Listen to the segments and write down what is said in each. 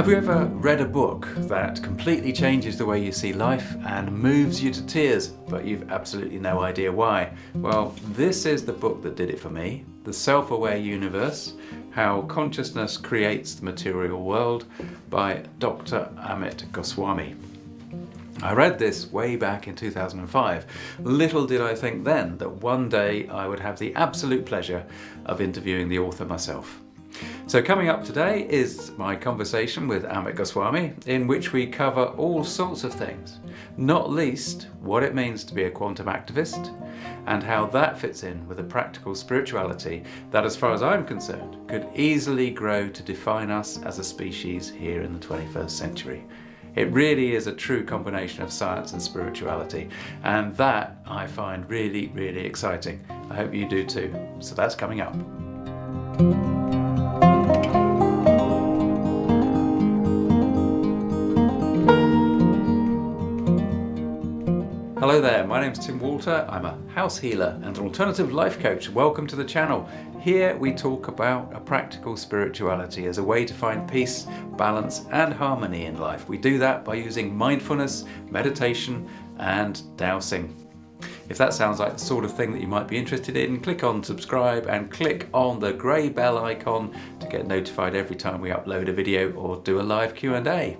Have you ever read a book that completely changes the way you see life and moves you to tears, but you've absolutely no idea why? Well, this is the book that did it for me. The Self-Aware Universe, How Consciousness Creates the Material World by Dr. Amit Goswami. I read this way back in 2005. Little did I think then that one day I would have the absolute pleasure of interviewing the author myself. So coming up today is my conversation with Amit Goswami, in which we cover all sorts of things, not least what it means to be a quantum activist and how that fits in with a practical spirituality that, as far as I'm concerned, could easily grow to define us as a species here in the 21st century. It really is a true combination of science and spirituality, and that I find really, really exciting. I hope you do too. So that's coming up. Hello there, my name's Tim Walter. I'm a house healer and an alternative life coach. Welcome to the channel. Here we talk about a practical spirituality as a way to find peace, balance and harmony in life. We do that by using mindfulness, meditation and dowsing. If that sounds like the sort of thing that you might be interested in, click on subscribe and click on the grey bell icon to get notified every time we upload a video or do a live Q&A.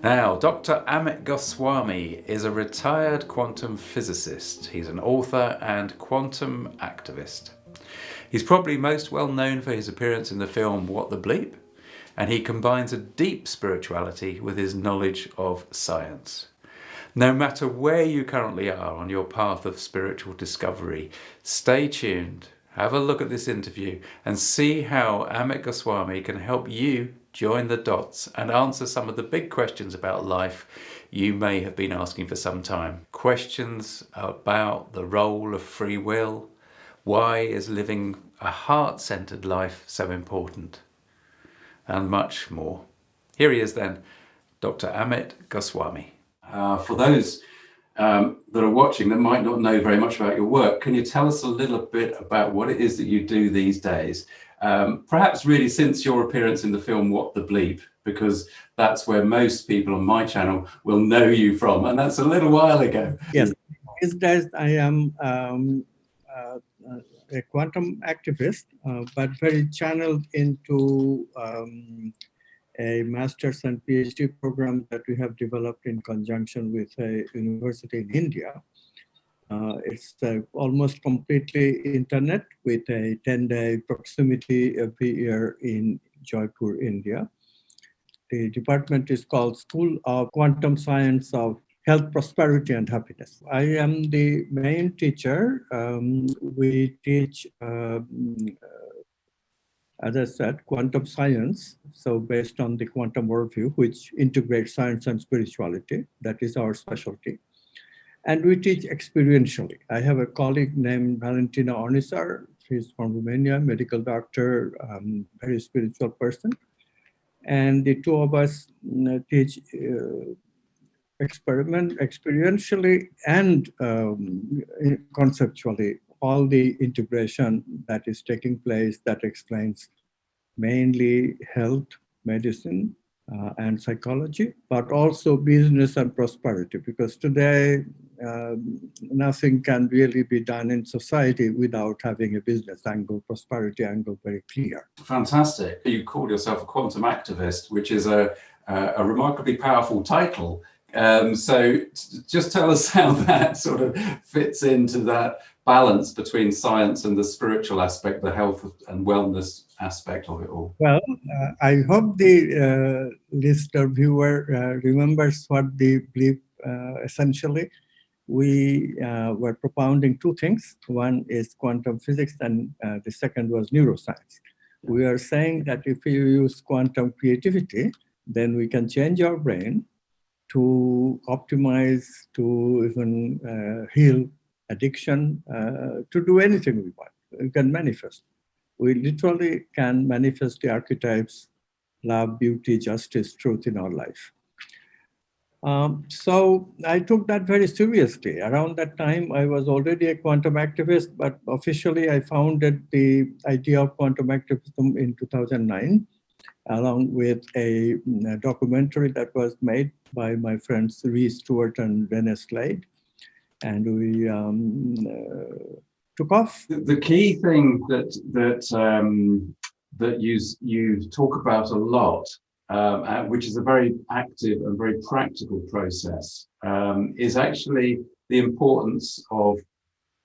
Now, Dr. Amit Goswami is a retired quantum physicist. He's an author and quantum activist. He's probably most well known for his appearance in the film What the Bleep, and he combines a deep spirituality with his knowledge of science. No matter where you currently are on your path of spiritual discovery, stay tuned, have a look at this interview and see how Amit Goswami can help you join the dots and answer some of the big questions about life you may have been asking for some time. Questions about the role of free will. Why is living a heart-centered life so important? And much more. Here he is then, Dr. Amit Goswami. For those that are watching that might not know very much about your work, can you tell us a little bit about what it is that you do these days? Perhaps really since your appearance in the film What the Bleep, because that's where most people on my channel will know you from, and that's a little while ago. Yes, these days I am a quantum activist, but very channeled into a master's and PhD program that we have developed in conjunction with a university in India. It's almost completely internet with a 10-day proximity every year in Jaipur, India. The department is called School of Quantum Science of Health, Prosperity and Happiness. I am the main teacher. We teach, as I said, quantum science. So based on the quantum worldview, which integrates science and spirituality, that is our specialty. And we teach experientially. I have a colleague named Valentina Ornisar. She's from Romania, medical doctor, very spiritual person. And the two of us teach experientially and conceptually all the integration that is taking place that explains mainly health, medicine, and psychology, but also business and prosperity, because today nothing can really be done in society without having a business angle, prosperity angle very clear. Fantastic. You call yourself a quantum activist, which is a remarkably powerful title. So just tell us how that sort of fits into that balance between science and the spiritual aspect, the health and wellness aspect of it all. Well, I hope the listener viewer remembers what the bleep essentially. We were propounding two things. One is quantum physics and the second was neuroscience. We are saying that if you use quantum creativity, then we can change our brain to optimize, to even heal addiction, to do anything we want. We can manifest. We literally can manifest the archetypes, love, beauty, justice, truth in our life. So I took that very seriously. Around that time, I was already a quantum activist, but officially I founded the idea of quantum activism in 2009. along with a documentary that was made by my friends Reese Stewart and Renee Slade. And we took off. The key thing that you talk about a lot, which is a very active and very practical process, is actually the importance of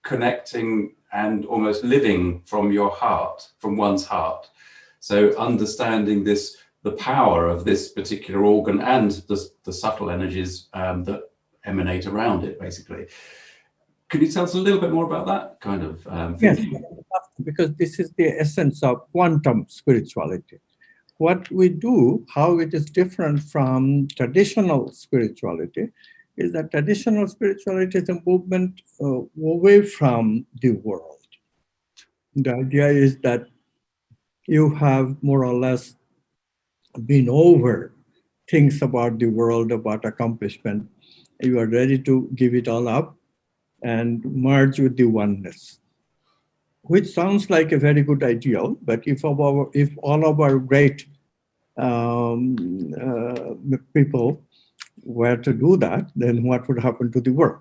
connecting and almost living from your heart, from one's heart. So understanding the power of this particular organ and the subtle energies that emanate around it, basically. Could you tell us a little bit more about that kind of thinking? Yes, because this is the essence of quantum spirituality. What we do, how it is different from traditional spirituality, is that traditional spirituality is a movement away from the world. The idea is that you have more or less been over things about the world, about accomplishment. You are ready to give it all up and merge with the oneness, which sounds like a very good ideal. But if all of our great people were to do that, then what would happen to the world?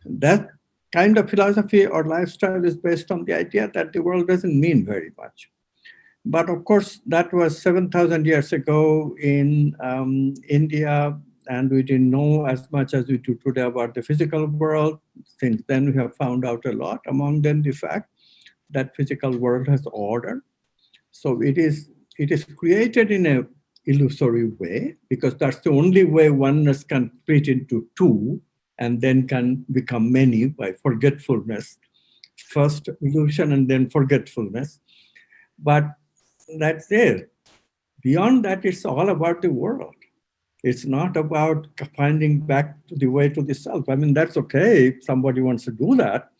That kind of philosophy or lifestyle is based on the idea that the world doesn't mean very much. But of course, that was 7,000 years ago in India, and we didn't know as much as we do today about the physical world. Since then, we have found out a lot, among them the fact that physical world has order. So it is created in a illusory way, because that's the only way oneness can split into two and then can become many by forgetfulness. First illusion and then forgetfulness. But that's it. Beyond that, it's all about the world. It's not about finding back to the way to the self. I mean, that's okay if somebody wants to do that,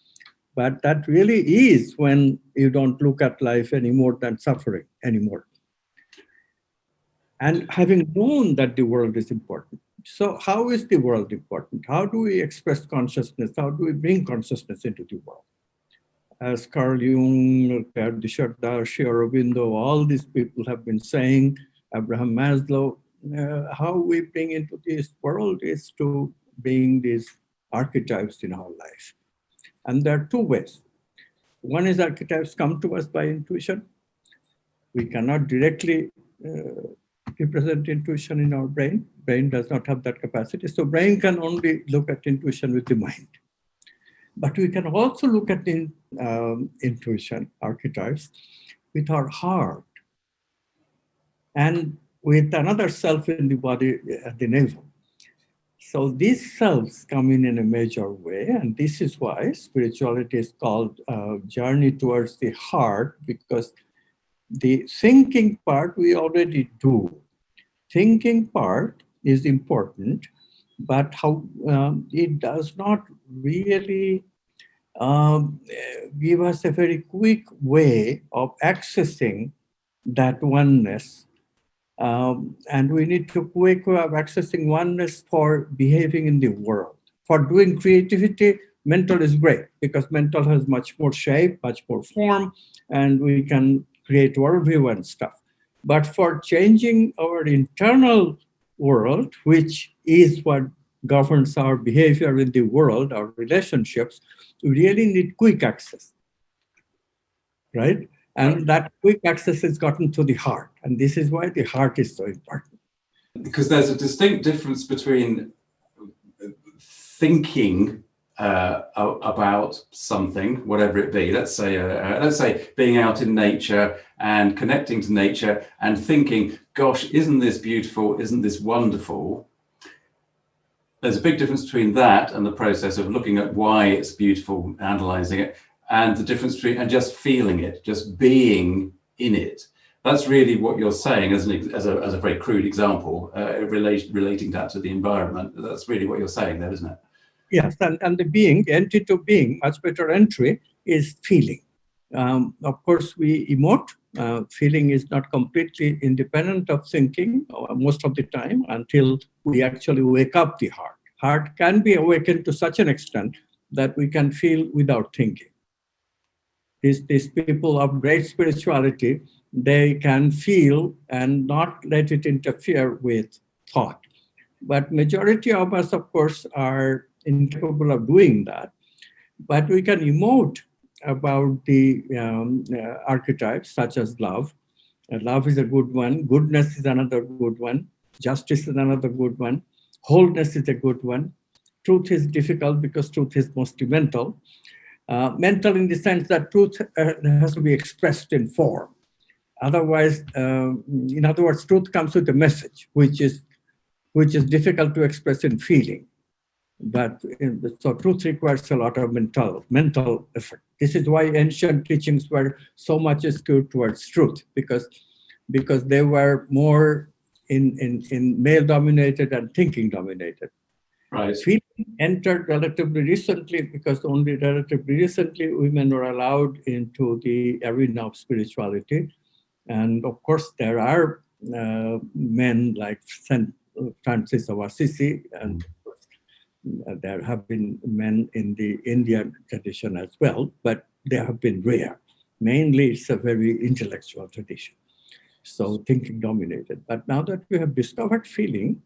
but that really is when you don't look at life any more than suffering anymore. And having known that the world is important. So how is the world important? How do we express consciousness? How do we bring consciousness into the world? As Carl Jung, Darshi Aurobindo, all these people have been saying, Abraham Maslow, how we bring into this world is to bring these archetypes in our life. And there are two ways. One is archetypes come to us by intuition. We cannot directly represent intuition in our brain. Brain does not have that capacity. So brain can only look at intuition with the mind. But we can also look at the intuition archetypes with our heart and with another self in the body at the navel. So these selves come in a major way, and this is why spirituality is called journey towards the heart, because the thinking part we already do. Thinking part is important, but how it does not really give us a very quick way of accessing that oneness. And we need to quick way of accessing oneness for behaving in the world. For doing creativity, mental is great because mental has much more shape, much more form, and we can create worldview and stuff. But for changing our internal world, which is what governs our behavior in the world, our relationships, we really need quick access, right? And that quick access is gotten to the heart. And this is why the heart is so important. Because there's a distinct difference between thinking about something, whatever it be. Let's say being out in nature and connecting to nature and thinking, gosh, isn't this beautiful? Isn't this wonderful? There's a big difference between that and the process of looking at why it's beautiful, analyzing it, and the difference between and just feeling it, just being in it. That's really what you're saying as a very crude example, relating that to the environment. That's really what you're saying there, isn't it? Yes, and the being, entry to being, much better entry is feeling. Of course, we emote. Feeling is not completely independent of thinking most of the time until we actually wake up the heart. Heart can be awakened to such an extent that we can feel without thinking. these people of great spirituality, they can feel and not let it interfere with thought. But majority of us, of course, are incapable of doing that. But we can emote about the archetypes such as love. Love is a good one. Goodness is another good one. Justice is another good one. Wholeness is a good one. Truth is difficult because truth is mostly mental. Mental in the sense that truth has to be expressed in form. Otherwise, in other words, truth comes with a message, which is difficult to express in feeling. But so truth requires a lot of mental effort. This is why ancient teachings were so much skewed towards truth, because they were more in male dominated and thinking dominated. Right. Feeling entered relatively recently, because only relatively recently women were allowed into the arena of spirituality. And of course, there are men like Saint Francis of Assisi, and there have been men in the Indian tradition as well, but they have been rare. Mainly, it's a very intellectual tradition, so thinking dominated. But now that we have discovered feeling,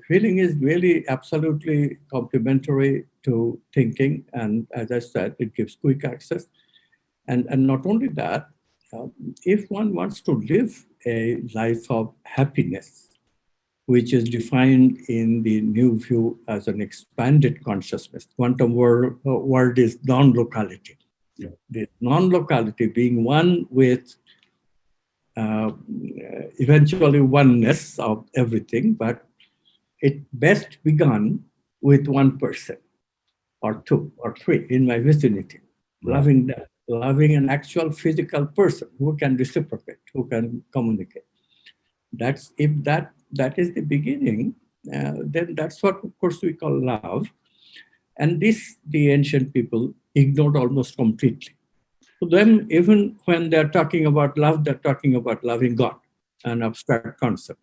feeling is really absolutely complementary to thinking, and as I said, it gives quick access. And not only that, if one wants to live a life of happiness, which is defined in the new view as an expanded consciousness. Quantum word is non-locality. Yeah. The non-locality being one with eventually oneness of everything, but it best begun with one person or two or three in my vicinity. Right. Loving an actual physical person who can reciprocate, who can communicate. That's if that is the beginning, then that's what, of course, we call love. And this, the ancient people ignored almost completely. To them, even when they're talking about love, they're talking about loving God, an abstract concept.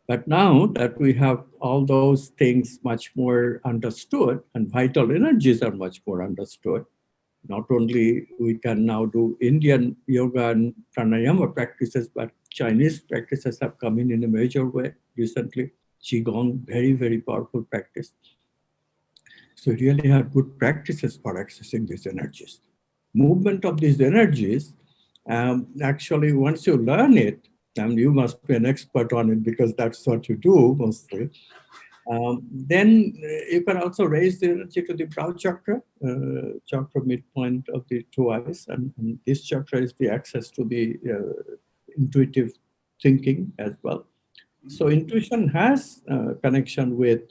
But now that we have all those things much more understood, and vital energies are much more understood, not only we can now do Indian yoga and pranayama practices, but Chinese practices have come in a major way recently. Qigong, very, very powerful practice. So we really have good practices for accessing these energies. Movement of these energies, actually, once you learn it, and you must be an expert on it because that's what you do mostly, then you can also raise the energy to the brow chakra, chakra midpoint of the two eyes. And this chakra is the access to the intuitive thinking as well. So intuition has connection with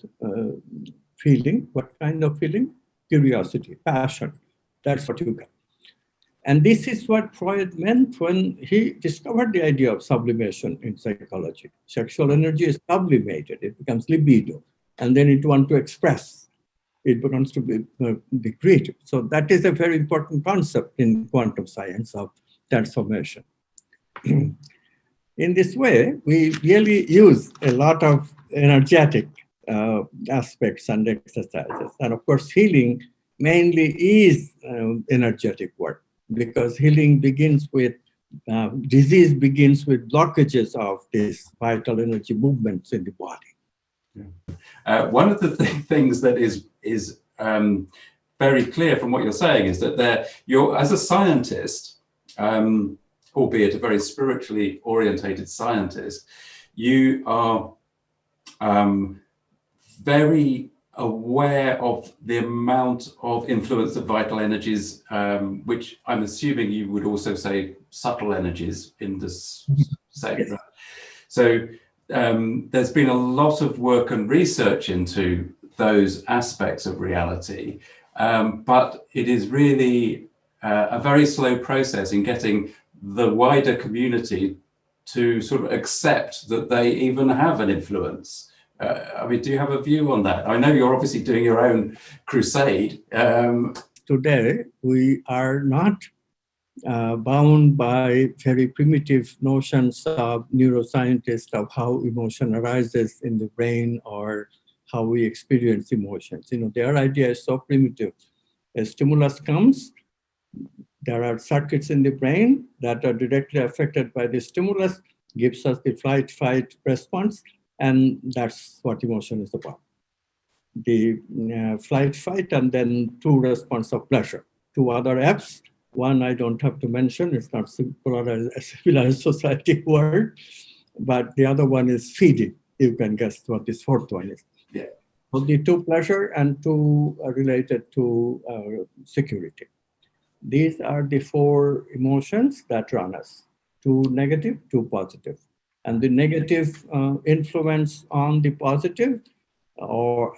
feeling. What kind of feeling? Curiosity, passion. That's what you get. And this is what Freud meant when he discovered the idea of sublimation in psychology. Sexual energy is sublimated, it becomes libido, and then it wants to express. It becomes to be creative. So that is a very important concept in quantum science of transformation. In this way, we really use a lot of energetic aspects and exercises. And of course, healing mainly is energetic work, because healing begins with, disease begins with blockages of these vital energy movements in the body. Yeah. One of the things that is very clear from what you're saying is that you're, as a scientist, albeit a very spiritually orientated scientist, you are very aware of the amount of influence of vital energies, which I'm assuming you would also say subtle energies in this sector. Yes. So there's been a lot of work and research into those aspects of reality, but it is really a very slow process in getting the wider community to sort of accept that they even have an influence. I mean, do you have a view on that? I know you're obviously doing your own crusade. Today, we are not bound by very primitive notions of neuroscientists of how emotion arises in the brain or how we experience emotions. You know, their idea is so primitive. A stimulus comes, There are circuits in the brain that are directly affected by the stimulus, gives us the flight-fight response, and that's what emotion is about. The flight-fight, and then two response of pleasure. Two other Fs. One I don't have to mention, it's not a civilized society word, but the other one is feeding. You can guess what this fourth one is. Yeah. So the two pleasure and two related to security. These are the four emotions that run us, two negative, two positive. And the negative influence on the positive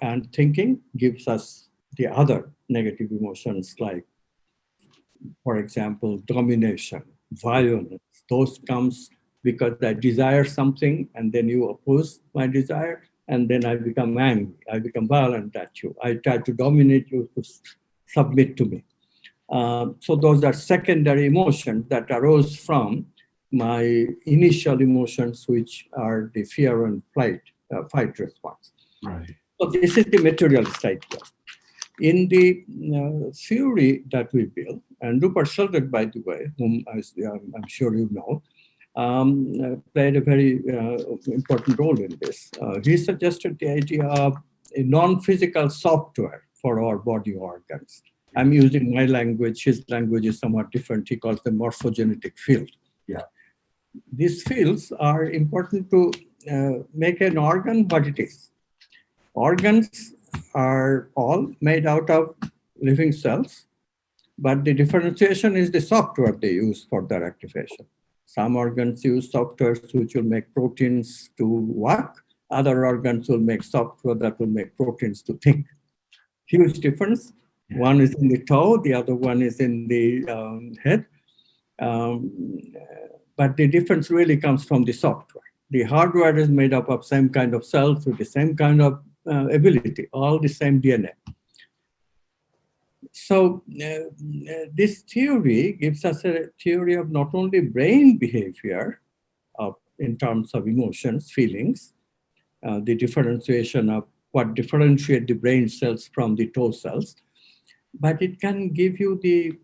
and thinking gives us the other negative emotions like, for example, domination, violence. Those comes because I desire something and then you oppose my desire and then I become angry. I become violent at you. I try to dominate you to submit to me. So those are secondary emotions that arose from my initial emotions, which are the fear and fight response. Right. So this is the materialist idea. In the theory that we built, and Rupert Sheldrake, by the way, whom I'm sure you know, played a very important role in this. He suggested the idea of a non-physical software for our body organs. I'm using my language, his language is somewhat different. He calls them morphogenetic field. Yeah. These fields are important to make an organ what it is. Organs are all made out of living cells, but the differentiation is the software they use for their activation. Some organs use softwares which will make proteins to work. Other organs will make software that will make proteins to think. Huge difference. Yeah. One is in the toe, the other one is in the head. But the difference really comes from the software. The hardware is made up of same kind of cells with the same kind of ability, all the same DNA. So this theory gives us a theory of not only brain behavior in terms of emotions, feelings, the differentiation of what differentiate the brain cells from the toe cells, but it can give you the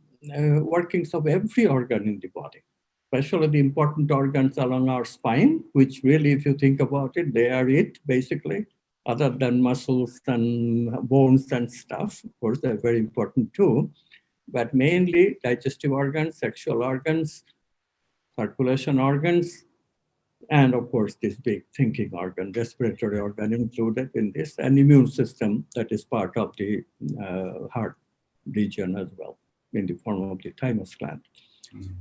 workings of every organ in the body, especially the important organs along our spine, which really, if you think about it, they are it basically, other than muscles and bones and stuff. Of course, they're very important too, but mainly digestive organs, sexual organs, circulation organs, and of course, this big thinking organ, respiratory organ included in this, and immune system that is part of the heart region as well, in the form of the thymus gland. Mm-hmm.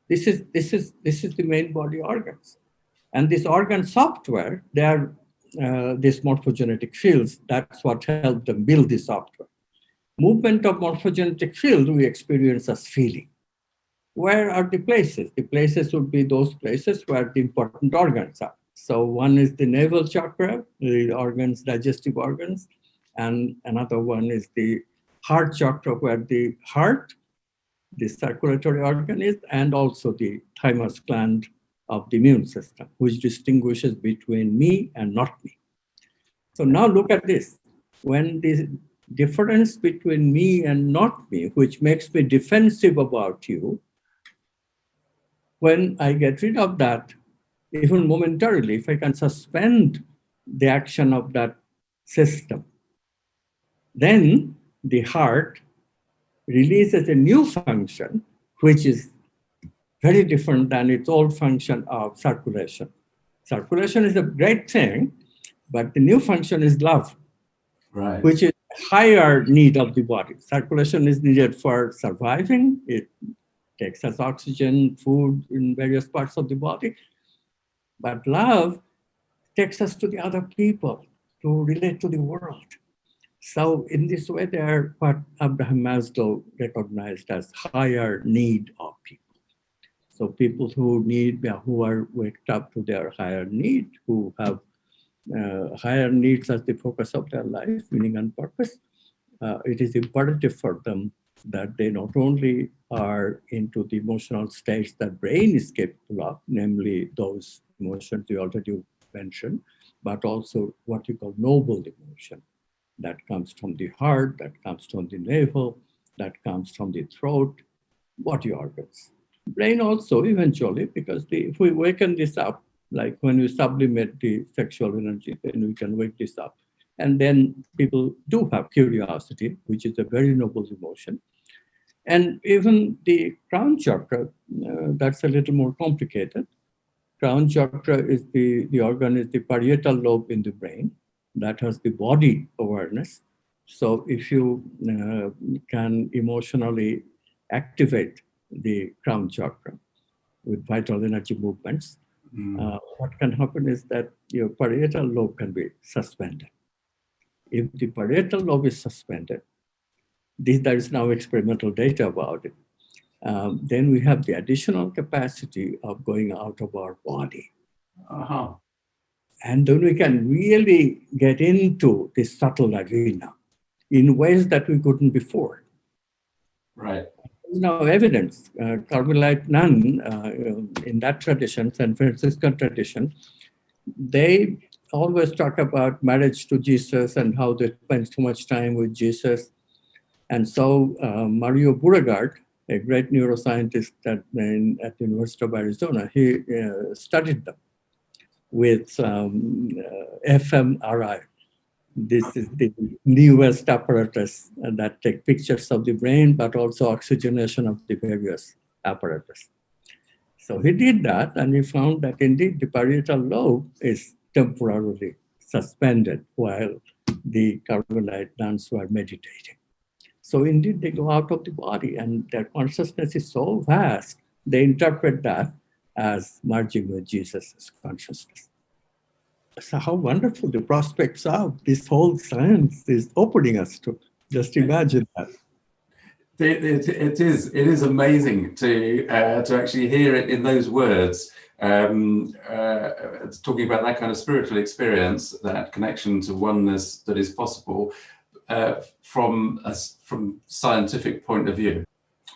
This is the main body organs. And this organ software, they are these morphogenetic fields, that's what helped them build the software. Movement of morphogenetic field we experience as feeling. Where are the places? The places would be those places where the important organs are. So one is the navel chakra, the organs, digestive organs, and another one is the heart chakra, where the heart, the circulatory organ is, and also the thymus gland of the immune system, which distinguishes between me and not me. So now look at this. When the difference between me and not me, which makes me defensive about you, when I get rid of that, even momentarily, if I can suspend the action of that system, then the heart releases a new function, which is very different than its old function of circulation. Circulation is a great thing, but the new function is love, right, which is higher need of the body. Circulation is needed for surviving. It takes us oxygen, food in various parts of the body. But love takes us to the other people, to relate to the world. So in this way, they are what Abraham Maslow recognized as higher need of people. So people who are waked up to their higher need, who have higher needs as the focus of their life, meaning and purpose, it is imperative for them that they not only are into the emotional states that brain is capable of, namely those emotions you already mentioned, but also what you call noble emotion that comes from the heart, that comes from the navel, that comes from the throat, body organs. Brain also eventually, because if we waken this up, like when we sublimate the sexual energy, then we can wake this up. And then people do have curiosity, which is a very noble emotion. And even the crown chakra, that's a little more complicated. Crown chakra is the organ is the parietal lobe in the brain that has the body awareness. So if you can emotionally activate the crown chakra with vital energy movements, what can happen is that your parietal lobe can be suspended. If the parietal lobe is suspended, there is now experimental data about it. Then we have the additional capacity of going out of our body. Uh-huh. And then we can really get into this subtle arena in ways that we couldn't before. Right. There's now evidence. Carmelite nun, in that tradition, San Franciscan tradition, they always talk about marriage to Jesus and how they spend so much time with Jesus. And so Mario Beauregard, a great neuroscientist at the University of Arizona, he studied them with fMRI. This is the newest apparatus that take pictures of the brain, but also oxygenation of the various apparatus. So he did that, and he found that indeed the parietal lobe is temporarily suspended while the Carmelite nuns were meditating. So indeed, they go out of the body, and their consciousness is so vast, they interpret that as merging with Jesus' consciousness. So how wonderful the prospects are. This whole science is opening us to. Just imagine that. It is amazing to actually hear it in those words, talking about that kind of spiritual experience, that connection to oneness that is possible from scientific point of view.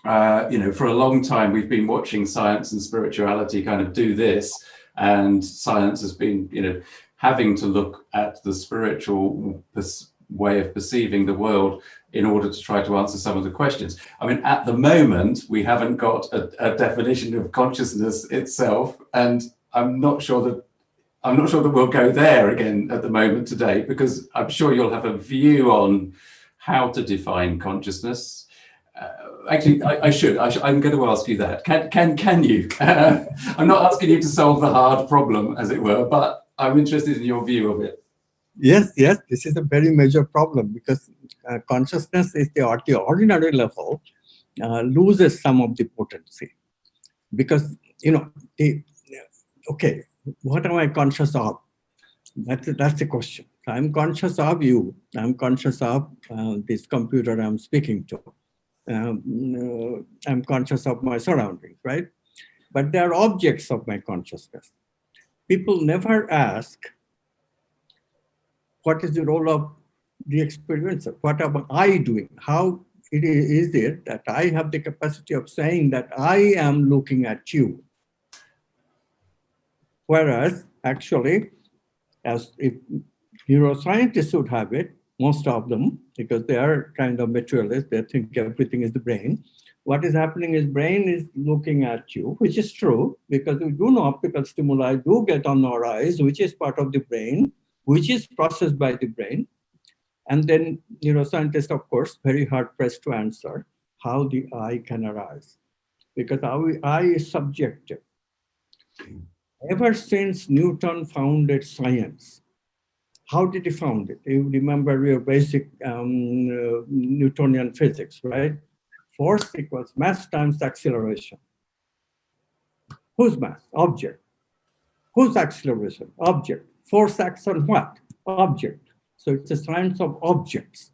For a long time we've been watching science and spirituality kind of do this, and science has been, having to look at the spiritual way of perceiving the world in order to try to answer some of the questions. I mean, at the moment, we haven't got a definition of consciousness itself, and I'm not sure that we'll go there again at the moment today, because I'm sure you'll have a view on how to define consciousness. Actually, I'm going to ask you that. Can you? I'm not asking you to solve the hard problem, as it were, but I'm interested in your view of it. Yes, this is a very major problem, because consciousness is at the ordinary level loses some of the potency. Because, okay, what am I conscious of? That's the question. I'm conscious of you. I'm conscious of this computer I'm speaking to. I'm conscious of my surroundings, right? But they are objects of my consciousness. People never ask, what is the role of the experiencer? What am I doing? How is it that I have the capacity of saying that I am looking at you? Whereas, actually, as if neuroscientists would have it, most of them, because they are kind of materialists, they think everything is the brain. What is happening is brain is looking at you, which is true, because we do know optical stimuli do get on our eyes, which is part of the brain, which is processed by the brain. And then neuroscientists, of course, very hard pressed to answer how the eye can arise, because our eye is subjective. Ever since Newton founded science, how did he found it? You remember your basic Newtonian physics, right? Force equals mass times acceleration. Whose mass? Object. Whose acceleration? Object. Force acts on what? Object. So it's a science of objects.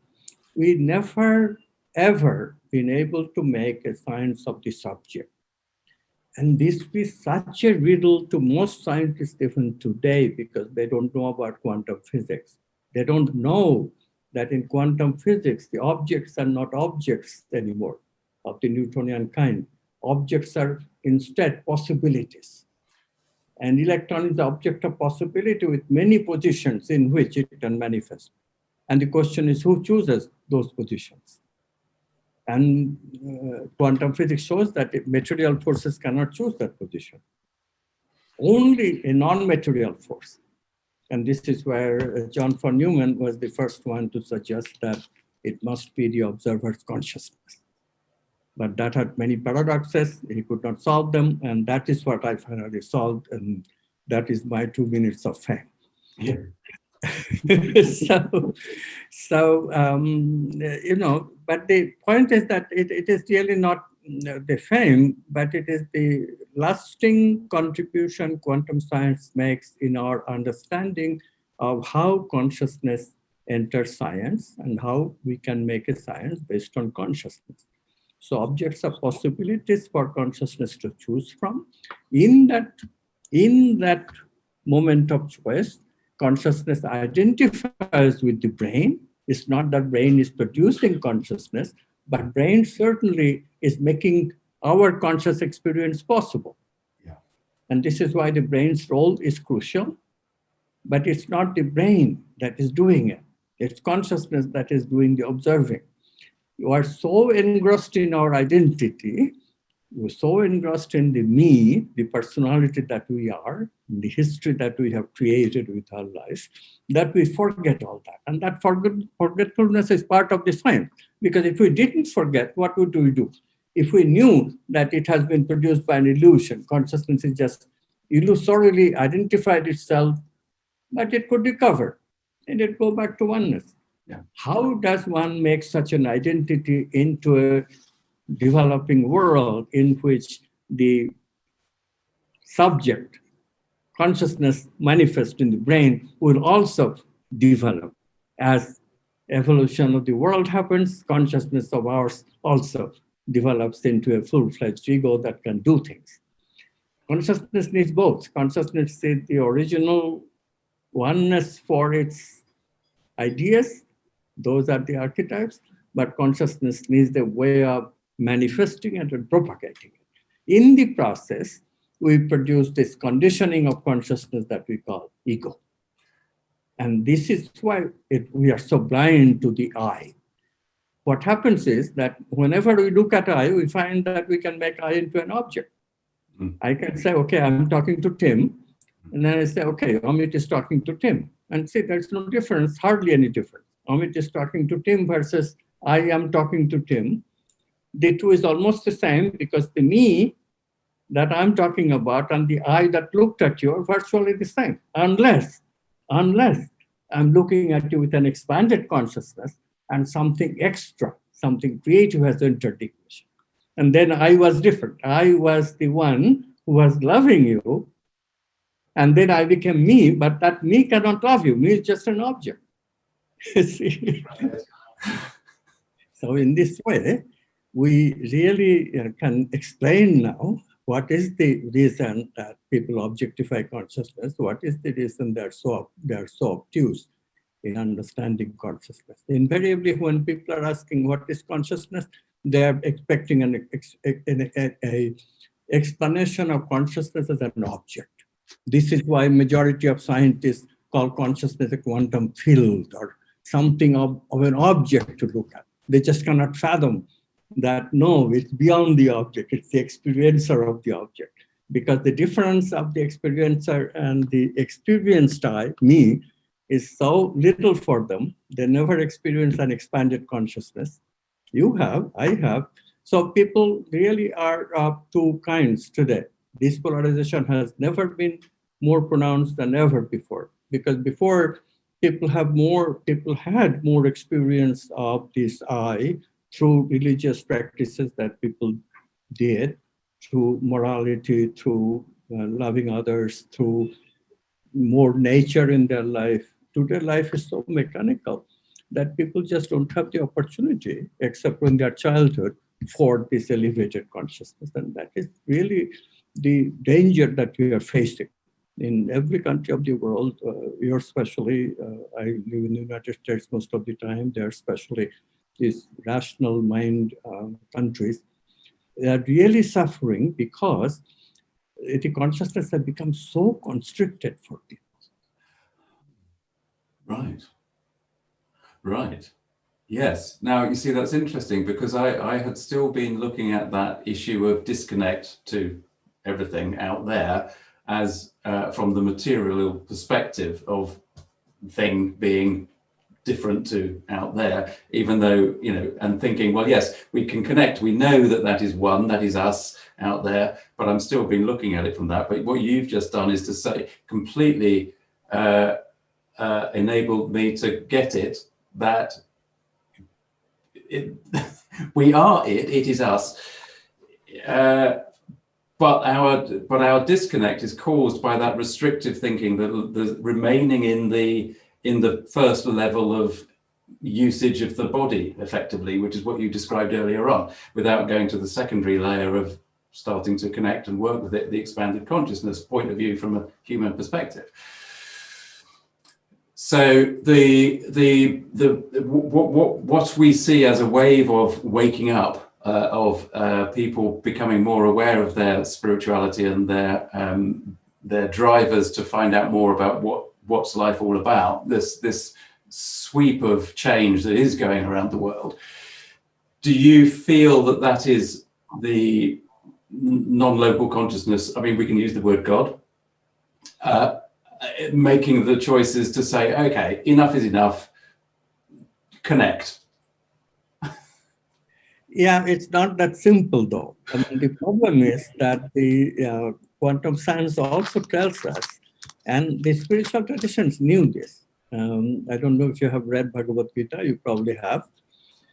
We never, ever been able to make a science of the subject. And this is such a riddle to most scientists even today, because they don't know about quantum physics. They don't know that in quantum physics, the objects are not objects anymore of the Newtonian kind. Objects are instead possibilities. And electron is the object of possibility with many positions in which it can manifest. And the question is, who chooses those positions? And quantum physics shows that material forces cannot choose that position. Only a non-material force. And this is where John von Neumann was the first one to suggest that it must be the observer's consciousness. But that had many paradoxes. He could not solve them. And that is what I finally solved. And that is my 2 minutes of fame. Yeah. But the point is that it is really not the fame, but it is the lasting contribution quantum science makes in our understanding of how consciousness enters science and how we can make a science based on consciousness. So objects are possibilities for consciousness to choose from. In that moment of choice, consciousness identifies with the brain. It's not that brain is producing consciousness, but brain certainly is making our conscious experience possible. Yeah. And this is why the brain's role is crucial, but it's not the brain that is doing it. It's consciousness that is doing the observing. You are so engrossed in our identity, we're so engrossed in the me, the personality that we are, the history that we have created with our life, that we forget all that. And that forgetfulness is part of the science. Because if we didn't forget, what would we do? If we knew that it has been produced by an illusion, consciousness is just illusorily identified itself, but it could recover and it go back to oneness. Yeah. How does one make such an identity into a developing world in which the subject consciousness manifest in the brain will also develop? As evolution of the world happens, consciousness of ours also develops into a full-fledged ego that can do things. Consciousness needs both. Consciousness is the original oneness for its ideas. Those are the archetypes, but consciousness needs the way of manifesting and propagating it. In the process, we produce this conditioning of consciousness that we call ego. And this is why we are so blind to the I. What happens is that whenever we look at I, we find that we can make I into an object. I can say, okay, I'm talking to Tim. And then I say, okay, Amit is talking to Tim. And see, there's no difference, hardly any difference. Amit is talking to Tim versus I am talking to Tim. The two is almost the same because the me that I'm talking about and the I that looked at you are virtually the same. Unless I'm looking at you with an expanded consciousness and something extra, something creative has entered the equation. And then I was different. I was the one who was loving you. And then I became me, but that me cannot love you. Me is just an object. See? So in this way, we really can explain now what is the reason that people objectify consciousness, what is the reason they're so obtuse in understanding consciousness. Invariably, when people are asking what is consciousness, they're expecting an explanation of consciousness as an object. This is why majority of scientists call consciousness a quantum field or something of an object to look at. They just cannot fathom that, no, it's beyond the object, it's the experiencer of the object. Because the difference of the experiencer and the experienced I, me, is so little for them. They never experience an expanded consciousness. You have, I have. So people really are of two kinds today. This polarization has never been more pronounced than ever before, because before people had more experience of this I through religious practices that people did, through morality, through loving others, through more nature in their life. Today life is so mechanical that people just don't have the opportunity, except in their childhood, for this elevated consciousness. And that is really the danger that we are facing in every country of the world. You're especially, I live in the United States most of the time, they're especially these rational mind countries. They are really suffering because the consciousness has become so constricted for people. Right. Yes. Now, you see, that's interesting because I had still been looking at that issue of disconnect to everything out there as from the material perspective of thing being different to out there, even though, you know, and thinking, well, yes, we can connect. We know that that is one, that is us out there, but I'm still been looking at it from that. But what you've just done is to say completely enabled me to get it, that it, we are it, it is us. But our disconnect is caused by that restrictive thinking, the remaining in the first level of usage of the body, effectively, which is what you described earlier on, without going to the secondary layer of starting to connect and work with it, the expanded consciousness point of view from a human perspective. So what we see as a wave of waking up, of people becoming more aware of their spirituality and their drivers to find out more about what's life all about, this sweep of change that is going around the world. Do you feel that that is the non-local consciousness? I mean, we can use the word God, making the choices to say, okay, enough is enough, connect. Yeah, it's not that simple though. I mean, the problem is that the quantum science also tells us, and the spiritual traditions knew this. I don't know if you have read Bhagavad Gita, you probably have.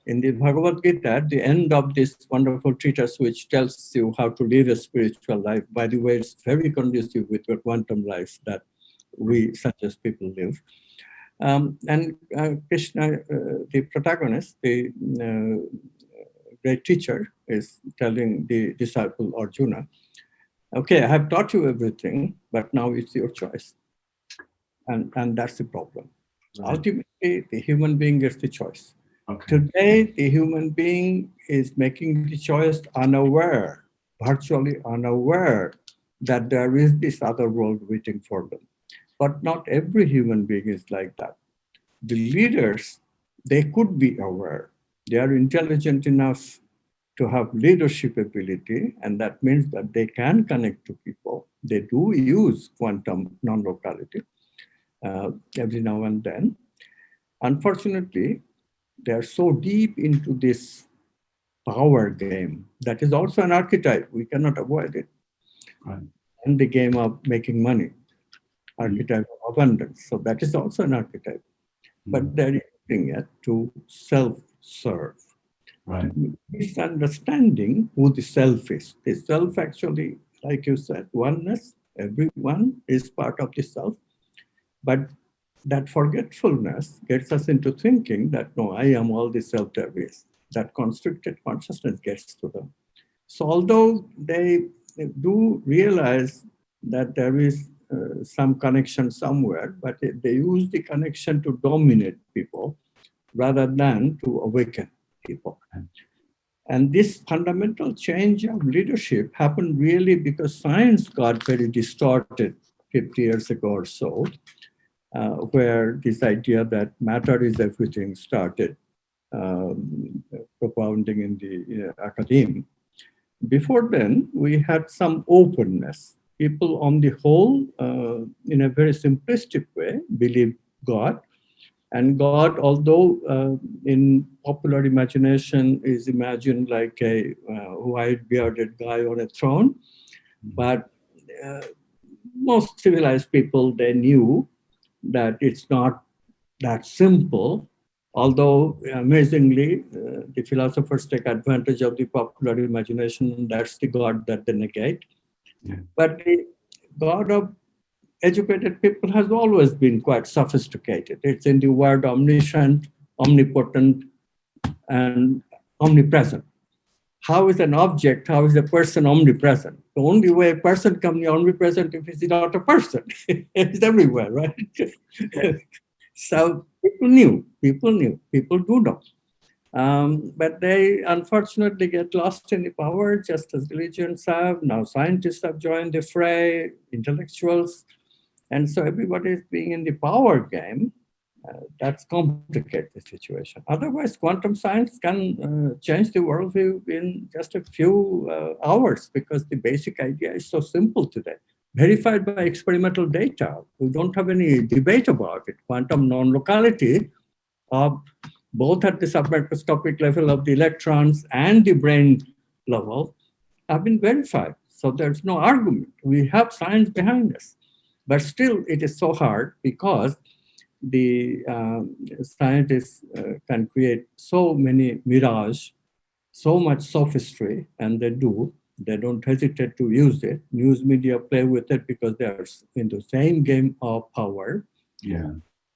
In the Bhagavad Gita, at the end of this wonderful treatise, which tells you how to live a spiritual life, by the way, it's very conducive with your quantum life that we suggest people live. And Krishna, the protagonist, the great teacher, is telling the disciple Arjuna, okay, I have taught you everything, but now it's your choice. And that's the problem. Right. Ultimately, the human being gets the choice. Okay. Today, the human being is making the choice unaware, virtually unaware that there is this other world waiting for them. But not every human being is like that. The leaders, they could be aware. They are intelligent enough to have leadership ability, and that means that they can connect to people. They do use quantum non-locality every now and then. Unfortunately, they are so deep into this power game. That is also an archetype. We cannot avoid it. Right. And the game of making money, archetype of abundance. So that is also an archetype. But they're using it to self-serve. Right. Misunderstanding who the self is. The self actually, like you said, oneness, everyone is part of the self. But that forgetfulness gets us into thinking that, no, I am all the self there is. That constricted consciousness gets to them. So although they do realize that there is some connection somewhere, but they use the connection to dominate people rather than to awaken people. And this fundamental change of leadership happened really because science got very distorted 50 years ago or so, where this idea that matter is everything started propounding in the academe. Before then, we had some openness. People on the whole, in a very simplistic way, believe God. And God, although in popular imagination is imagined like a white bearded guy on a throne, but most civilized people, they knew that it's not that simple. Although amazingly, the philosophers take advantage of the popular imagination, that's the God that they negate. Yeah. But the God of educated people has always been quite sophisticated. It's in the word omniscient, omnipotent, and omnipresent. How is an object, how is a person omnipresent? The only way a person can be omnipresent if he's not a person. It's everywhere, right? So people do know. But they unfortunately get lost in the power, just as religions have. Now scientists have joined the fray, intellectuals. And so everybody is being in the power game. That's complicates the situation. Otherwise, quantum science can change the worldview in just a few hours because the basic idea is so simple today. Verified by experimental data. We don't have any debate about it. Quantum non-locality of both at the submicroscopic level of the electrons and the brain level have been verified. So there's no argument. We have science behind us. But still, it is so hard because the scientists can create so many mirage, so much sophistry, and they do. They don't hesitate to use it. News media play with it because they are in the same game of power. Yeah.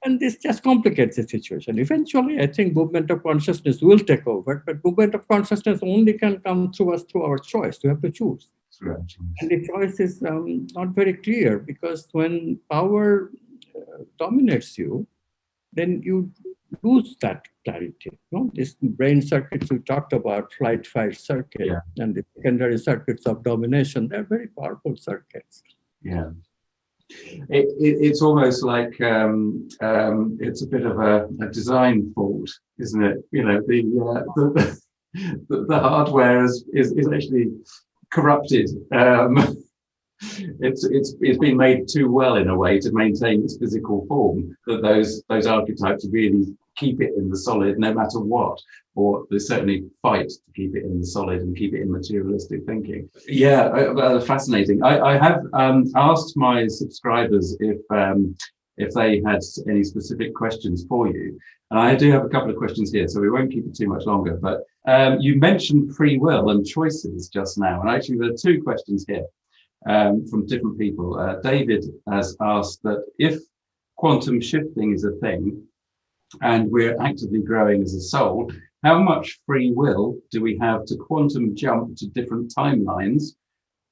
And this just complicates the situation. Eventually, I think movement of consciousness will take over, but movement of consciousness only can come through us through our choice. We have to choose. Right. And the choice is not very clear because when power dominates you, then you lose that clarity. This brain circuits we talked about, flight fight circuit, Yeah. and the secondary circuits of domination, they're very powerful circuits. Yeah. It's almost like it's a bit of a design fault, isn't it? You know, the hardware is actually corrupted. It's been made too well in a way to maintain its physical form, that those archetypes really keep it in the solid no matter what, or they certainly fight to keep it in the solid and keep it in materialistic thinking. Yeah, fascinating. I have asked my subscribers if they had any specific questions for you. And I do have a couple of questions here, so we won't keep it too much longer. But you mentioned free will and choices just now, and actually there are two questions here. From different people. David has asked that if quantum shifting is a thing and we're actively growing as a soul, how much free will do we have to quantum jump to different timelines,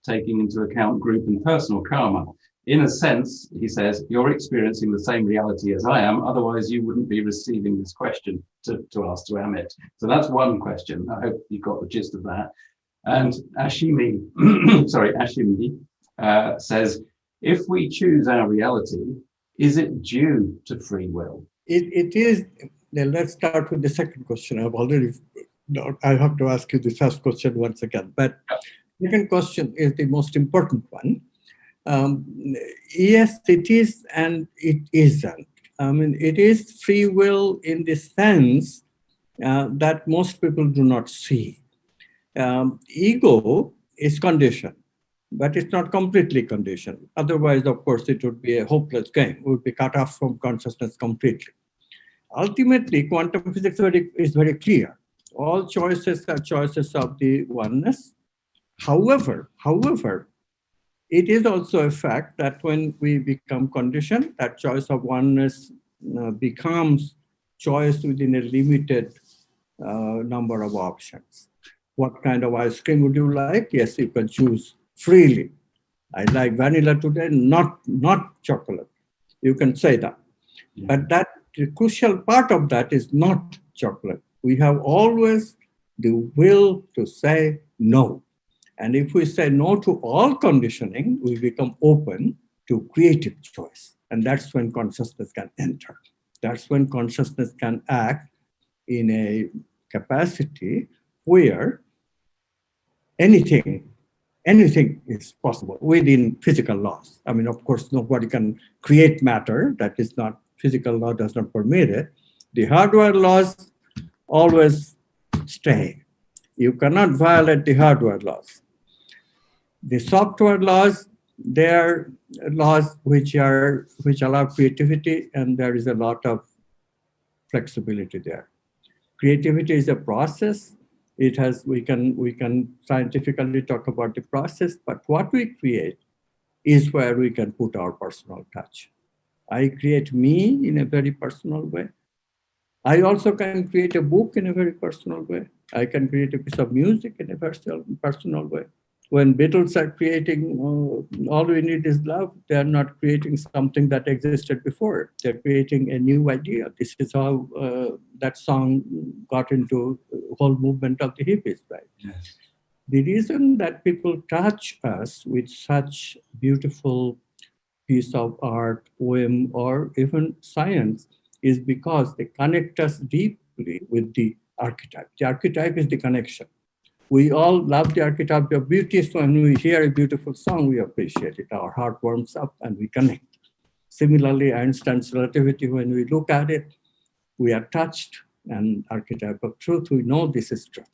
taking into account group and personal karma? In a sense, he says, you're experiencing the same reality as I am, otherwise you wouldn't be receiving this question to ask to Amit. So that's one question. I hope you got the gist of that. And Ashimi, Ashimi says, if we choose our reality, is it due to free will? It is. Let's start with the second question. I have to ask you the first question once again. But second question is the most important one. Yes, it is and it isn't. I mean, it is free will in the sense that most people do not see. Ego is conditioned, but it's not completely conditioned. Otherwise, of course, it would be a hopeless game. We would be cut off from consciousness completely. Ultimately, quantum physics is very clear. All choices are choices of the oneness. However, it is also a fact that when we become conditioned, that choice of oneness becomes choice within a limited number of options. What kind of ice cream would you like? Yes, you can choose freely. I like vanilla today, not chocolate. You can say that. Yeah. But the crucial part of that is not chocolate. We have always the will to say no. And if we say no to all conditioning, we become open to creative choice. And that's when consciousness can enter. That's when consciousness can act in a capacity where anything is possible within physical laws. I mean, of course, nobody can create matter. That is not, physical law does not permit it. The hardware laws always stay. You cannot violate the hardware laws. The software laws, they are laws which allow creativity, and there is a lot of flexibility there. Creativity is a process. We can scientifically talk about the process, but what we create is where we can put our personal touch. I create me in a very personal way. I also can create a book in a very personal way. I can create a piece of music in a personal way. When Beatles are creating All We Need Is Love, they are not creating something that existed before. They're creating a new idea. This is how that song got into the whole movement of the hippies, right? Yes. The reason that people touch us with such beautiful piece of art, poem, or even science is because they connect us deeply with the archetype. The archetype is the connection. We all love the archetype of beauty, so when we hear a beautiful song, we appreciate it. Our heart warms up and we connect. Similarly, Einstein's relativity, when we look at it, we are touched, and archetype of truth, we know this is truth.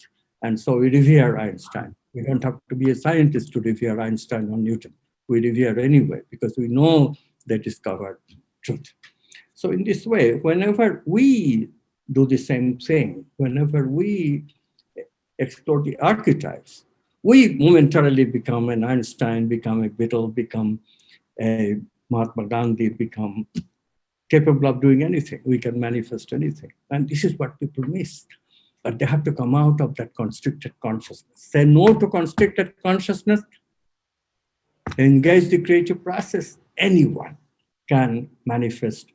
And so we revere Einstein. We don't have to be a scientist to revere Einstein or Newton. We revere anyway because we know they discovered truth. So in this way, whenever we do the same thing, whenever we explore the archetypes, we momentarily become an Einstein, become a Beatle, become a Mahatma Gandhi, become capable of doing anything. We can manifest anything. And this is what people miss. But they have to come out of that constricted consciousness. Say no to constricted consciousness, engage the creative process. Anyone can manifest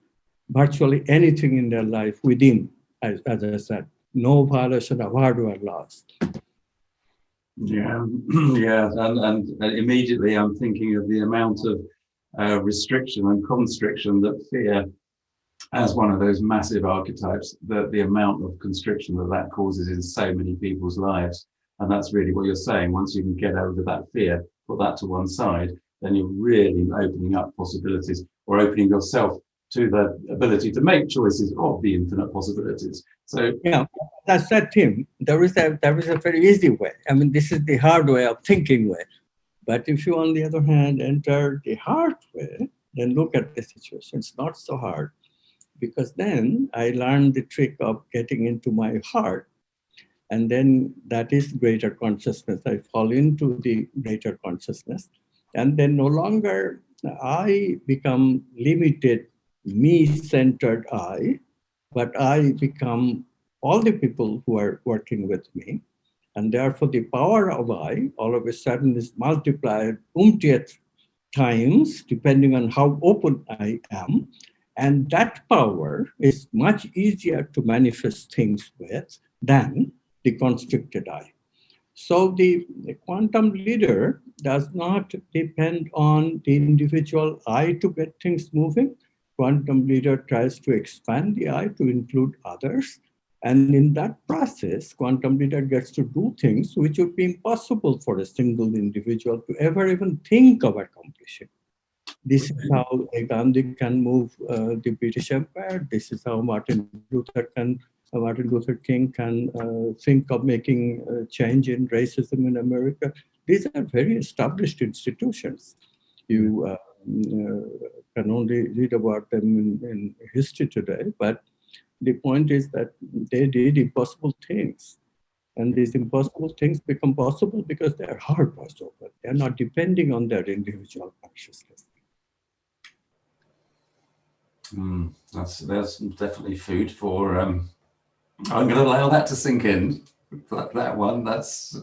virtually anything in their life within, as I said, no violation of hardware laws. Yeah, yeah, and immediately I'm thinking of the amount of restriction and constriction that fear, as one of those massive archetypes, the amount of constriction that causes in so many people's lives. And that's really what you're saying. Once you can get over that fear, put that to one side, then you're really opening up possibilities, or opening yourself to the ability to make choices of the infinite possibilities. So yeah, that's that thing. There is a very easy way. I mean, this is the hard way of thinking way. But if you, on the other hand, enter the hard way, then look at the situation. It's not so hard, because then I learned the trick of getting into my heart. And then that is greater consciousness. I fall into the greater consciousness. And then no longer I become limited, me-centered I, but I become all the people who are working with me. And therefore the power of I all of a sudden is multiplied umpteenth times, depending on how open I am. And that power is much easier to manifest things with than the constricted I. So the quantum leader does not depend on the individual I to get things moving. Quantum leader tries to expand the I to include others. And in that process, quantum leader gets to do things which would be impossible for a single individual to ever even think of accomplishing. This is how Gandhi can move the British Empire. This is how Martin Luther King can think of making a change in racism in America. These are very established institutions. You can only read about them in history today, but the point is that they did impossible things. And these impossible things become possible because their heart was open. They're not depending on their individual consciousness. That's definitely food for. I'm going to allow that to sink in. That one, that's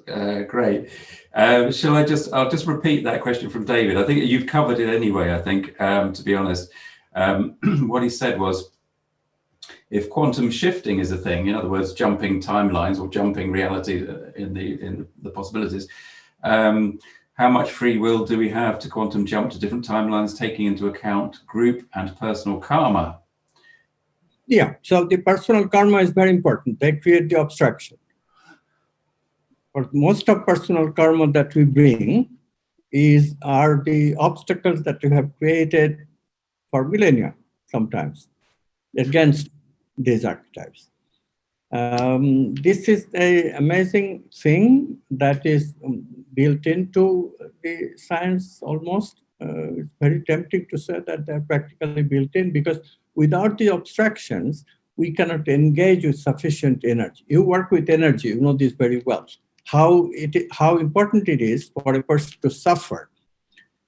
great. I'll just repeat that question from David. I think you've covered it anyway. I think, to be honest, what he said was, if quantum shifting is a thing, in other words, jumping timelines or jumping reality in the possibilities. How much free will do we have to quantum jump to different timelines, taking into account group and personal karma? Yeah, so the personal karma is very important. They create the obstruction. But most of personal karma that we bring are the obstacles that we have created for millennia, sometimes, against these archetypes. This is an amazing thing that is built into the science almost. It's very tempting to say that they're practically built in, because without the obstructions, we cannot engage with sufficient energy. You work with energy, you know this very well. How important it is for a person to suffer,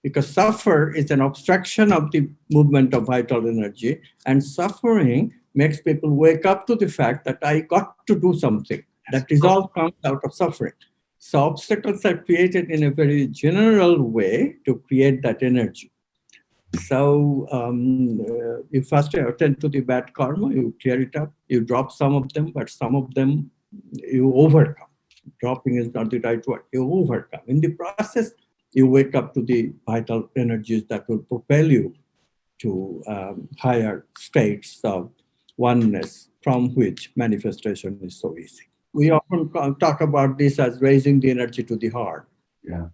because suffer is an obstruction of the movement of vital energy, and suffering makes people wake up to the fact that I got to do something. That resolve comes out of suffering. So obstacles are created in a very general way to create that energy. So you first attend to the bad karma, you clear it up, you drop some of them, but some of them you overcome. Dropping is not the right word, you overcome. In the process, you wake up to the vital energies that will propel you to higher states of oneness from which manifestation is so easy. We often talk about this as raising the energy to the heart. Yeah.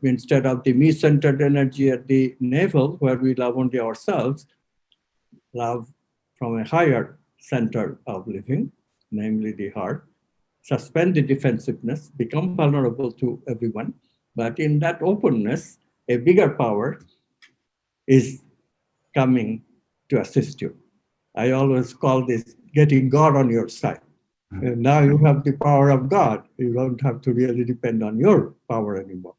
Instead of the me-centered energy at the navel, where we love only ourselves, love from a higher center of living, namely the heart, suspend the defensiveness, become vulnerable to everyone. But in that openness, a bigger power is coming to assist you. I always call this getting God on your side. And now you have the power of God. You don't have to really depend on your power anymore.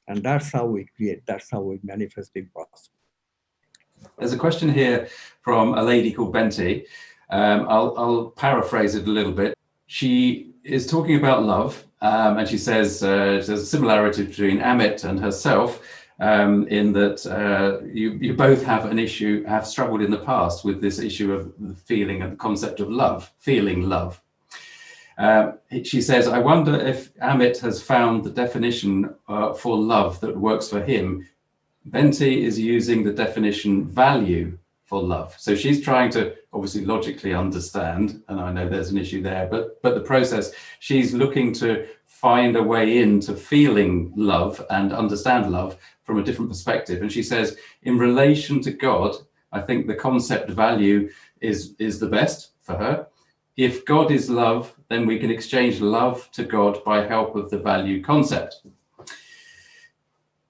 And that's how we create, that's how we manifest the impossible. There's a question here from a lady called Benti. I'll paraphrase it a little bit. She is talking about love, and she says there's a similarity between Amit and herself in that you both have an issue, have struggled in the past with this issue of the feeling and the concept of love, feeling love. She says, I wonder if Amit has found the definition for love that works for him. Benti is using the definition value for love. So she's trying to obviously logically understand, and I know there's an issue there, but the process, she's looking to find a way into feeling love and understand love from a different perspective. And she says, in relation to God, I think the concept value is the best for her. If God is love, then we can exchange love to God by help of the value concept.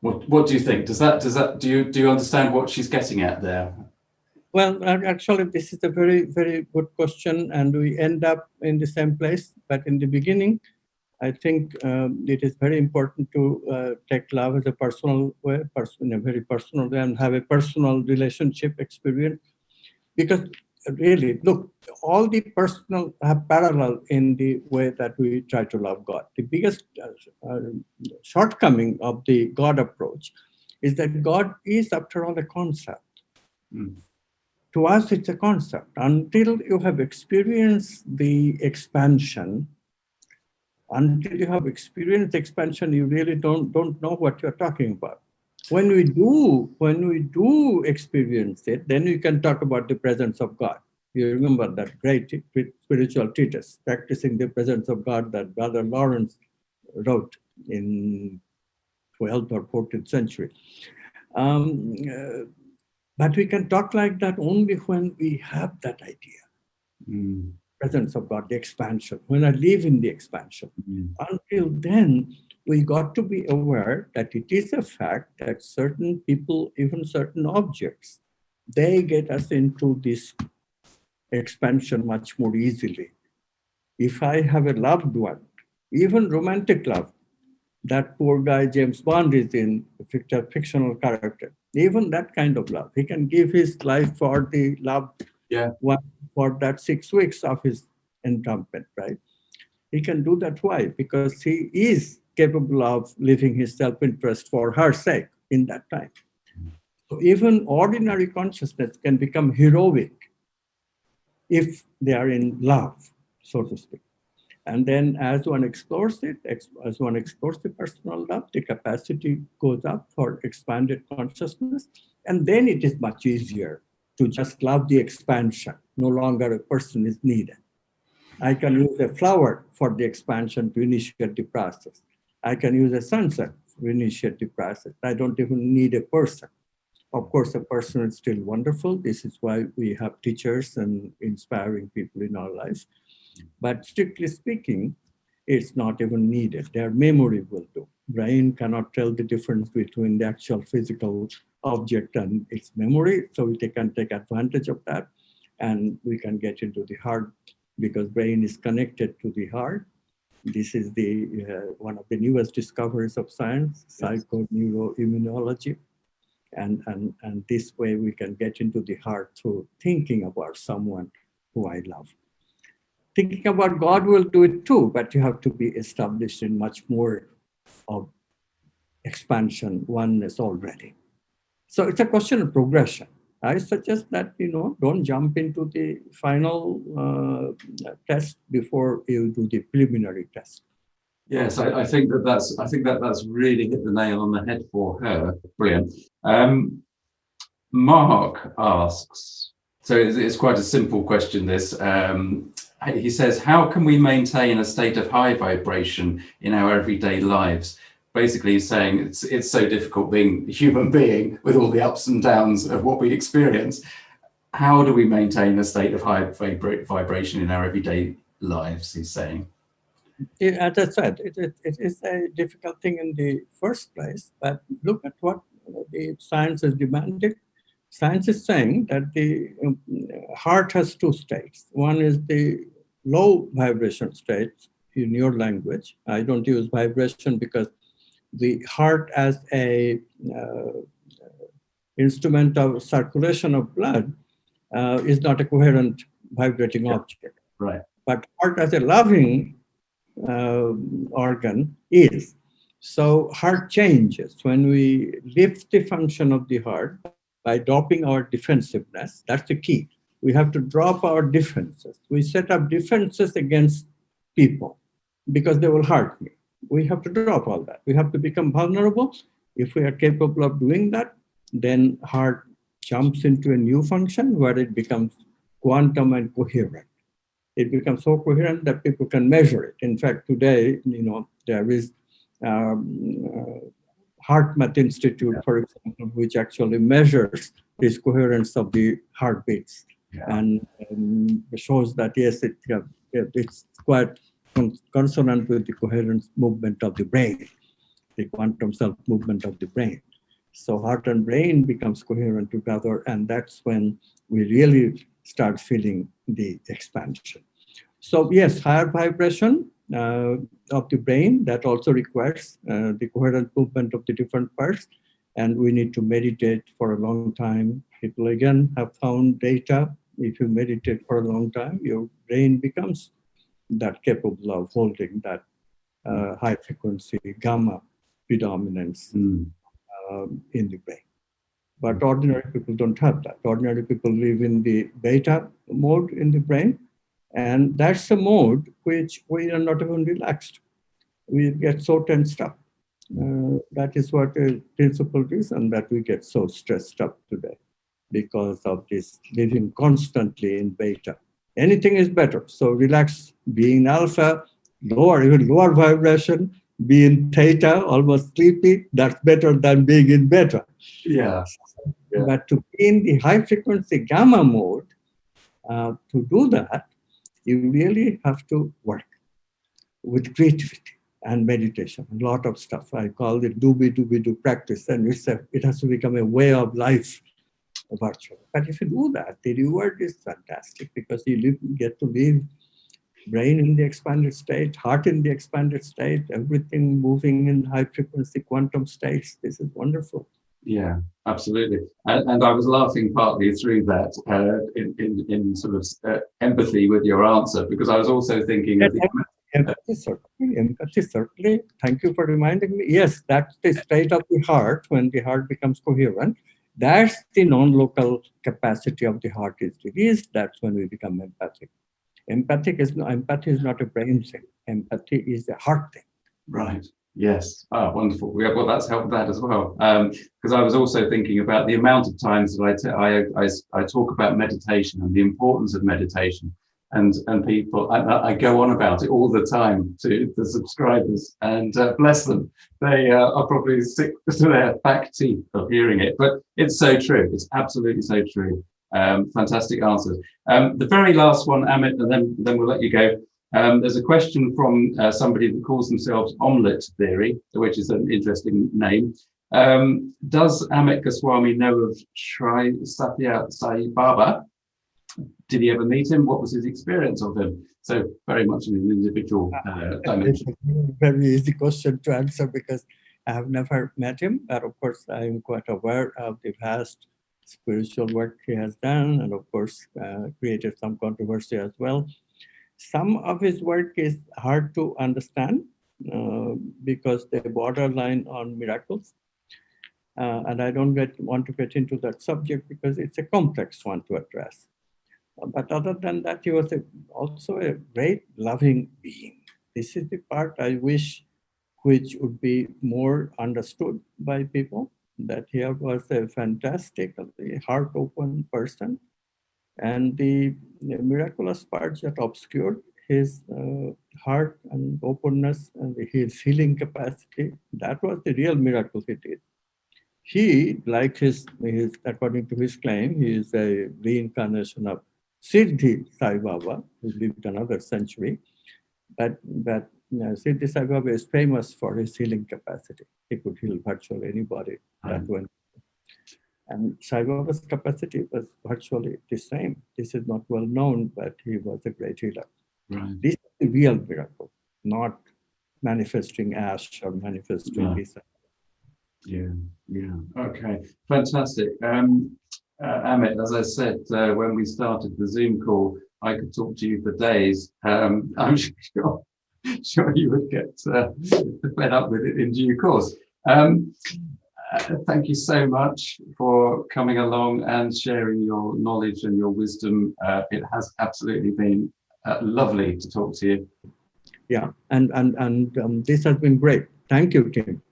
What do you think? Do you understand what she's getting at there? Well, actually, this is a very, very good question, and we end up in the same place. But in the beginning, I think it is very important to take love as a personal way, in a very personal way, and have a personal relationship experience. Because really, look, all the personal have parallel in the way that we try to love God. The biggest shortcoming of the God approach is that God is, after all, a concept. Mm. To us, it's a concept. Until you have experienced the expansion, you really don't know what you're talking about. When we do experience it, then we can talk about the presence of God. You remember that great spiritual treatise, Practicing the Presence of God, that Brother Lawrence wrote in 12th or 14th century. But we can talk like that only when we have that idea. Presence of God, the expansion, when I live in the expansion. Until then, we got to be aware that it is a fact that certain people, even certain objects, they get us into this expansion much more easily. If I have a loved one, even romantic love, that poor guy James Bond is in, a fictional character, even that kind of love, he can give his life for the loved one for that 6 weeks of his entombment, right? He can do that. Why? Because he is capable of leaving his self-interest for her sake in that time. So even ordinary consciousness can become heroic if they are in love, so to speak. And then as one explores it, as one explores the personal love, the capacity goes up for expanded consciousness. And then it is much easier to just love the expansion. No longer a person is needed. I can use a flower for the expansion to initiate the process. I can use a sunset to initiate the process. I don't even need a person. Of course, a person is still wonderful. This is why we have teachers and inspiring people in our lives. But strictly speaking, it's not even needed. Their memory will do. Brain cannot tell the difference between the actual physical object and its memory. So we can take advantage of that, and we can get into the heart, because brain is connected to the heart. This is the one of the newest discoveries of science, psychoneuroimmunology. And this way we can get into the heart through thinking about someone who I love. Thinking about God will do it too, but you have to be established in much more of expansion, oneness already. So it's a question of progression. I suggest that, don't jump into the final test before you do the preliminary test. Yes, I think that's really hit the nail on the head for her. Brilliant. Mark asks, So it's quite a simple question, this. He says, how can we maintain a state of high vibration in our everyday lives? Basically, he's saying it's so difficult being a human being with all the ups and downs of what we experience. How do we maintain a state of high vibration in our everyday lives, he's saying? As I said, it is a difficult thing in the first place, but look at what the science is demanding. Science is saying that the heart has two states. One is the low vibration state in your language. I don't use vibration because the heart as a instrument of circulation of blood is not a coherent vibrating object. Right. But heart as a loving organ is. So heart changes when we lift the function of the heart by dropping our defensiveness. That's the key. We have to drop our defenses. We set up defenses against people because they will hurt me. We have to drop all that. We have to become vulnerable. If we are capable of doing that, then heart jumps into a new function where it becomes quantum and coherent. It becomes so coherent that people can measure it. In fact, today, there is HeartMath Institute, for example, which actually measures this coherence of the heartbeats and shows that yes, it's quite consonant with the coherent movement of the brain, the quantum self movement of the brain. So heart and brain becomes coherent together, and that's when we really start feeling the expansion. So yes, higher vibration of the brain, that also requires the coherent movement of the different parts, and we need to meditate for a long time. People again have found data, if you meditate for a long time, your brain becomes that capable of holding that high frequency gamma predominance in the brain. But ordinary people don't have that. Ordinary people live in the beta mode in the brain, and that's a mode which we are not even relaxed. We get so tensed up. That is what a principal reason that we get so stressed up today, because of this living constantly in beta. Anything is better. So relax, be in alpha, even lower vibration, be in theta, almost sleepy. That's better than being in beta. Yeah. But to be in the high frequency gamma mode, to do that, you really have to work with creativity and meditation, a lot of stuff. I call it do practice, and it has to become a way of life virtually. But if you do that, the reward is fantastic because you get to live brain in the expanded state, heart in the expanded state, everything moving in high frequency quantum states. This is wonderful. Yeah, absolutely. And I was laughing partly through that in sort of empathy with your answer, because I was also thinking of the Empathy, certainly. Thank you for reminding me. Yes, that's the state of the heart when the heart becomes coherent. That's the non-local capacity of the heart is released. That's when we become empathic. Empathy is not a brain thing. Empathy is a heart thing. Right. Yes. Ah, wonderful. Well, that's helped that as well. Because I was also thinking about the amount of times that I talk about meditation and the importance of meditation, and people, I go on about it all the time to the subscribers, and bless them, they are probably sick to their back teeth of hearing it. But it's so true. It's absolutely so true. Fantastic answers. The very last one, Amit, and then we'll let you go. There's a question from somebody that calls themselves Omelette Theory, which is an interesting name. Does Amit Goswami know of Sri Satya Sai Baba? Did he ever meet him? What was his experience of him? So very much an individual dimension. It's a very easy question to answer because I have never met him, but of course I am quite aware of the vast spiritual work he has done, and of course created some controversy as well. Some of his work is hard to understand because they borderline on miracles. And I don't want to get into that subject because it's a complex one to address. But other than that, he was also a great loving being. This is the part I wish which would be more understood by people, that he was a fantastically heart-open person And the miraculous parts that obscured his heart and openness and his healing capacity, that was the real miracle he did. He, like his according to his claim, he is a reincarnation of Siddhi Sai Baba, who lived another century. But Siddhi Sai Baba is famous for his healing capacity. He could heal virtually anybody that went. And Sai Baba's capacity was virtually the same. This is not well known, but he was a great healer. Right. This is the real miracle, not manifesting ash or manifesting this. Yeah. Okay, fantastic. Amit, as I said when we started the Zoom call, I could talk to you for days. I'm sure you would get fed up with it in due course. Thank you so much for coming along and sharing your knowledge and your wisdom. It has absolutely been lovely to talk to you. Yeah, and this has been great. Thank you, Tim.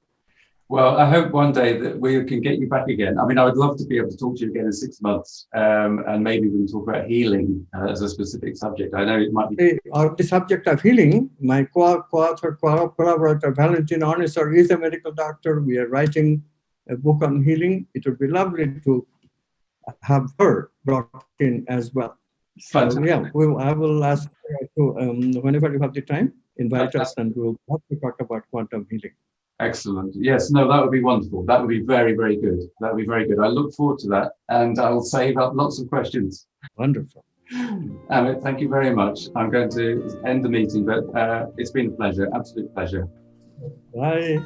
Well, I hope one day that we can get you back again. I mean, I would love to be able to talk to you again in 6 months, and maybe we can talk about healing as a specific subject. I know it might be... On the subject of healing, my co-author, collaborator, Valentin Ornisar is a medical doctor. We are writing a book on healing. It would be lovely to have her brought in as well. So, yeah, I will ask her to, whenever you have the time, invite us and we'll have to talk about quantum healing. Excellent. Yes, no, that would be wonderful. That would be very, very good. That would be very good. I look forward to that, and I will save up lots of questions. Wonderful. Amit, thank you very much. I'm going to end the meeting, but it's been a pleasure, absolute pleasure. Bye.